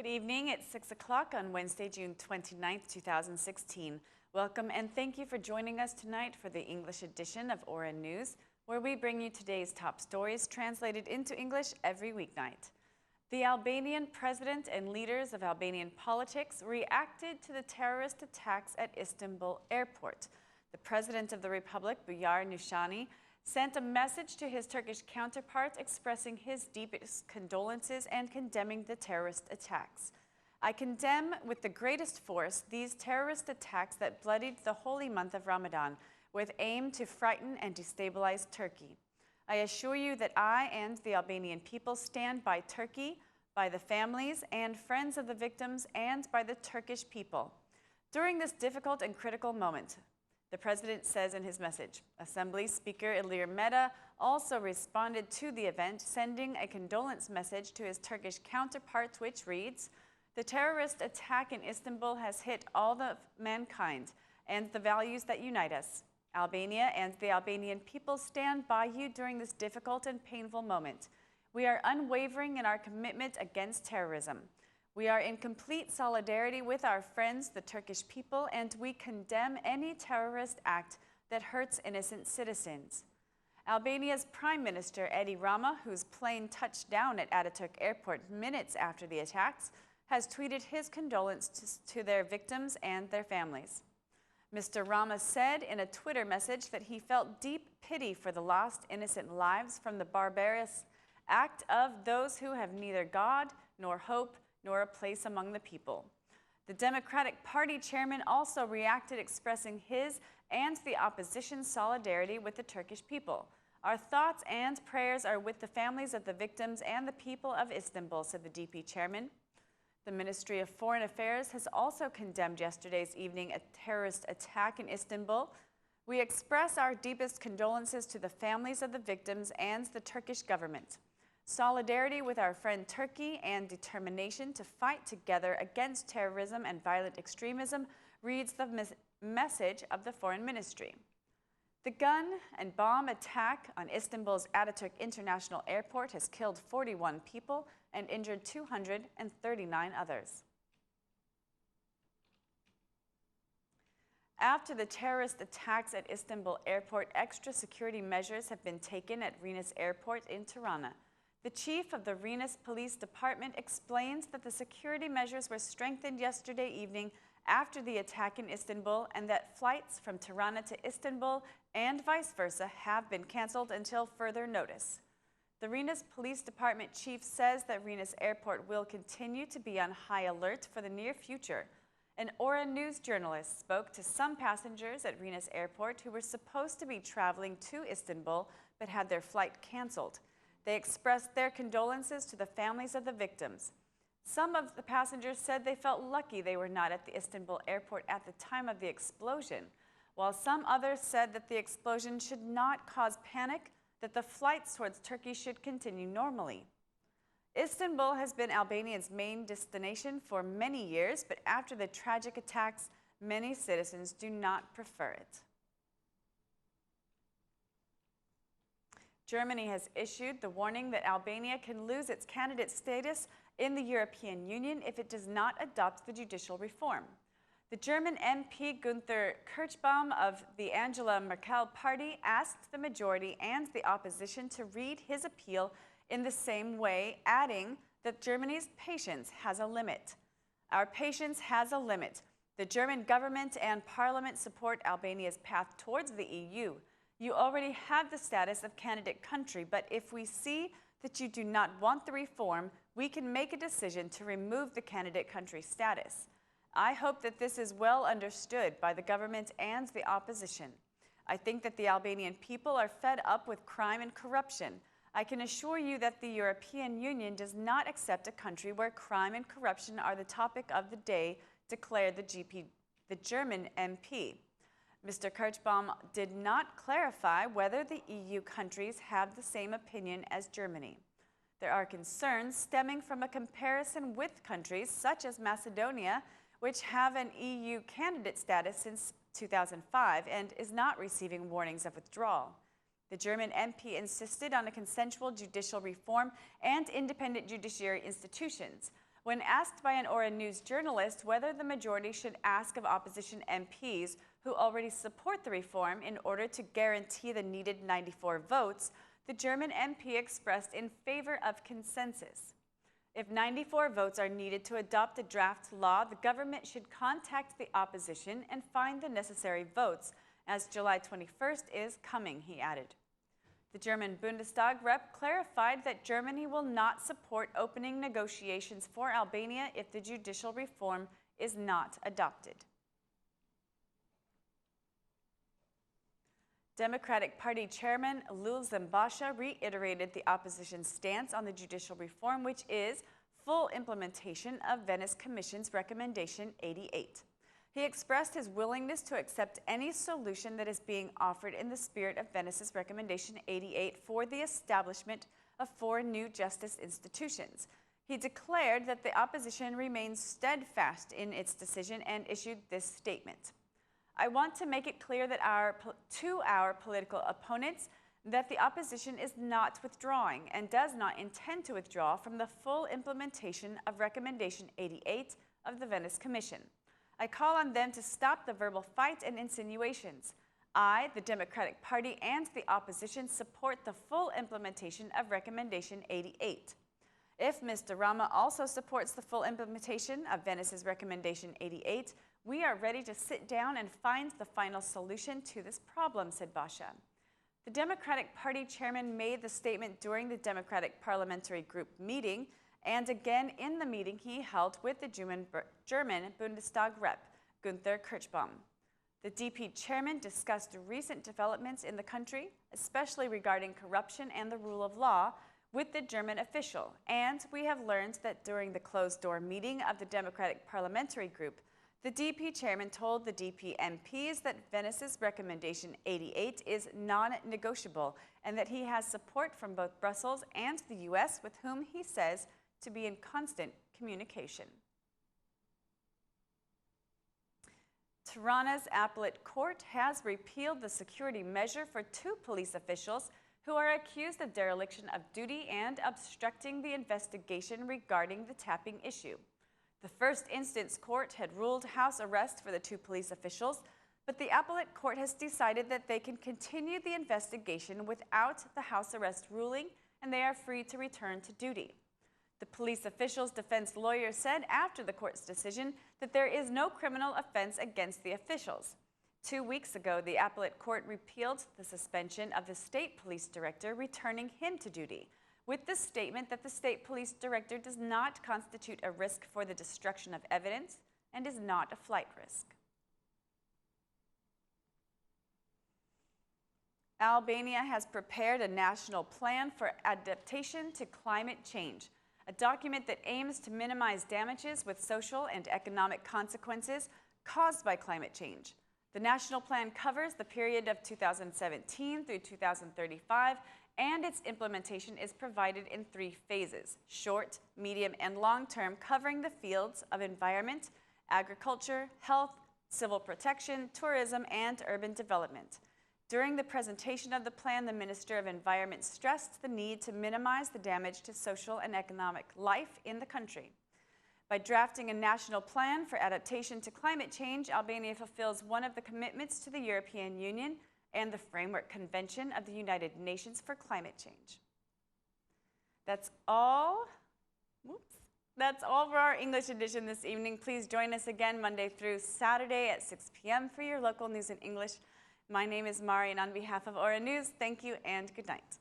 Good evening. It's 6 o'clock on Wednesday, June 29th, 2016. Welcome and thank you for joining us tonight for the English edition of Aura News, where we bring you today's top stories translated into English every weeknight. The Albanian president and leaders of Albanian politics reacted to the terrorist attacks at Istanbul airport. The president of the republic, Bujar Nushani, sent a message to his Turkish counterpart expressing his deepest condolences and condemning the terrorist attacks. I condemn with the greatest force these terrorist attacks that bloodied the holy month of Ramadan with aim to frighten and destabilize Turkey. I assure you that I and the Albanian people stand by Turkey, by the families and friends of the victims, and by the Turkish people. During this difficult and critical moment, the president says in his message. Assembly Speaker Ilir Meta also responded to the event, sending a condolence message to his Turkish counterpart, which reads, "The terrorist attack in Istanbul has hit all of mankind and the values that unite us. Albania and the Albanian people stand by you during this difficult and painful moment. We are unwavering in our commitment against terrorism. We are in complete solidarity with our friends, the Turkish people, and we condemn any terrorist act that hurts innocent citizens." Albania's Prime Minister Edi Rama, whose plane touched down at Ataturk Airport minutes after the attacks, has tweeted his condolences to their victims and their families. Mr. Rama said in a Twitter message that he felt deep pity for the lost innocent lives from the barbarous act of those who have neither God nor hope nor a place among the people. The Democratic Party chairman also reacted, expressing his and the opposition's solidarity with the Turkish people. "Our thoughts and prayers are with the families of the victims and the people of Istanbul," said the DP chairman. The Ministry of Foreign Affairs has also condemned yesterday's evening a terrorist attack in Istanbul. "We express our deepest condolences to the families of the victims and the Turkish government. Solidarity with our friend Turkey and determination to fight together against terrorism and violent extremism," reads the message of the Foreign Ministry. The gun and bomb attack on Istanbul's Ataturk International Airport has killed 41 people and injured 239 others. After the terrorist attacks at Istanbul Airport, extra security measures have been taken at Rinas Airport in Tirana. The chief of the Rinas Police Department explains that the security measures were strengthened yesterday evening after the attack in Istanbul, and that flights from Tirana to Istanbul and vice versa have been canceled until further notice. The Rinas Police Department chief says that Rinas Airport will continue to be on high alert for the near future. An Aura News journalist spoke to some passengers at Rinas Airport who were supposed to be traveling to Istanbul but had their flight canceled. They expressed their condolences to the families of the victims. Some of the passengers said they felt lucky they were not at the Istanbul airport at the time of the explosion, while some others said that the explosion should not cause panic, that the flights towards Turkey should continue normally. Istanbul has been Albania's main destination for many years, but after the tragic attacks, many citizens do not prefer it. Germany has issued the warning that Albania can lose its candidate status in the European Union if it does not adopt the judicial reform. The German MP Günther Kirchbaum of the Angela Merkel party asked the majority and the opposition to read his appeal in the same way, adding that Germany's patience has a limit. "Our patience has a limit. The German government and parliament support Albania's path towards the EU. You already have the status of candidate country, but if we see that you do not want the reform, we can make a decision to remove the candidate country status. I hope that this is well understood by the government and the opposition. I think that the Albanian people are fed up with crime and corruption. I can assure you that the European Union does not accept a country where crime and corruption are the topic of the day," declared the German MP. Mr. Kirchbaum did not clarify whether the EU countries have the same opinion as Germany. There are concerns stemming from a comparison with countries such as Macedonia, which have an EU candidate status since 2005 and is not receiving warnings of withdrawal. The German MP insisted on a consensual judicial reform and independent judiciary institutions. When asked by an Aura News journalist whether the majority should ask of opposition MPs who already support the reform in order to guarantee the needed 94 votes, the German MP expressed in favor of consensus. If 94 votes are needed to adopt a draft law, the government should contact the opposition and find the necessary votes, as July 21st is coming, he added. The German Bundestag rep clarified that Germany will not support opening negotiations for Albania if the judicial reform is not adopted. Democratic Party Chairman Lul Zembasha reiterated the opposition's stance on the judicial reform, which is full implementation of Venice Commission's Recommendation 88. He expressed his willingness to accept any solution that is being offered in the spirit of Venice's Recommendation 88 for the establishment of 4 new justice institutions. He declared that the opposition remains steadfast in its decision and issued this statement. I want to make it clear that to our political opponents that the opposition is not withdrawing and does not intend to withdraw from the full implementation of Recommendation 88 of the Venice Commission. I call on them to stop the verbal fight and insinuations. I, the Democratic Party, and the opposition support the full implementation of Recommendation 88. If Mr. Rama also supports the full implementation of Venice's Recommendation 88, we are ready to sit down and find the final solution to this problem, said Basha. The Democratic Party chairman made the statement during the Democratic Parliamentary Group meeting and again in the meeting he held with the German Bundestag rep, Günther Kirchbaum. The DP chairman discussed recent developments in the country, especially regarding corruption and the rule of law, with the German official, and we have learned that during the closed-door meeting of the Democratic Parliamentary Group, the DP chairman told the DP MPs that Venice's Recommendation 88 is non-negotiable and that he has support from both Brussels and the US, with whom he says to be in constant communication. Tirana's appellate court has repealed the security measure for 2 police officials who are accused of dereliction of duty and obstructing the investigation regarding the tapping issue. The first instance court had ruled house arrest for the 2 police officials, but the appellate court has decided that they can continue the investigation without the house arrest ruling, and they are free to return to duty. The police officials' defense lawyer said after the court's decision that there is no criminal offense against the officials. 2 weeks ago, the appellate court repealed the suspension of the state police director, returning him to duty, with the statement that the state police director does not constitute a risk for the destruction of evidence and is not a flight risk. Albania has prepared a national plan for adaptation to climate change, a document that aims to minimize damages with social and economic consequences caused by climate change. The national plan covers the period of 2017 through 2035, and its implementation is provided in 3 phases: short, medium, and long-term, covering the fields of environment, agriculture, health, civil protection, tourism, and urban development. During the presentation of the plan, the Minister of Environment stressed the need to minimize the damage to social and economic life in the country. By drafting a national plan for adaptation to climate change, Albania fulfills one of the commitments to the European Union and the Framework Convention of the United Nations for Climate Change. That's all. That's all for our English edition this evening. Please join us again Monday through Saturday at 6 p.m. for your local news in English. My name is Mari, and on behalf of Aura News, thank you and good night.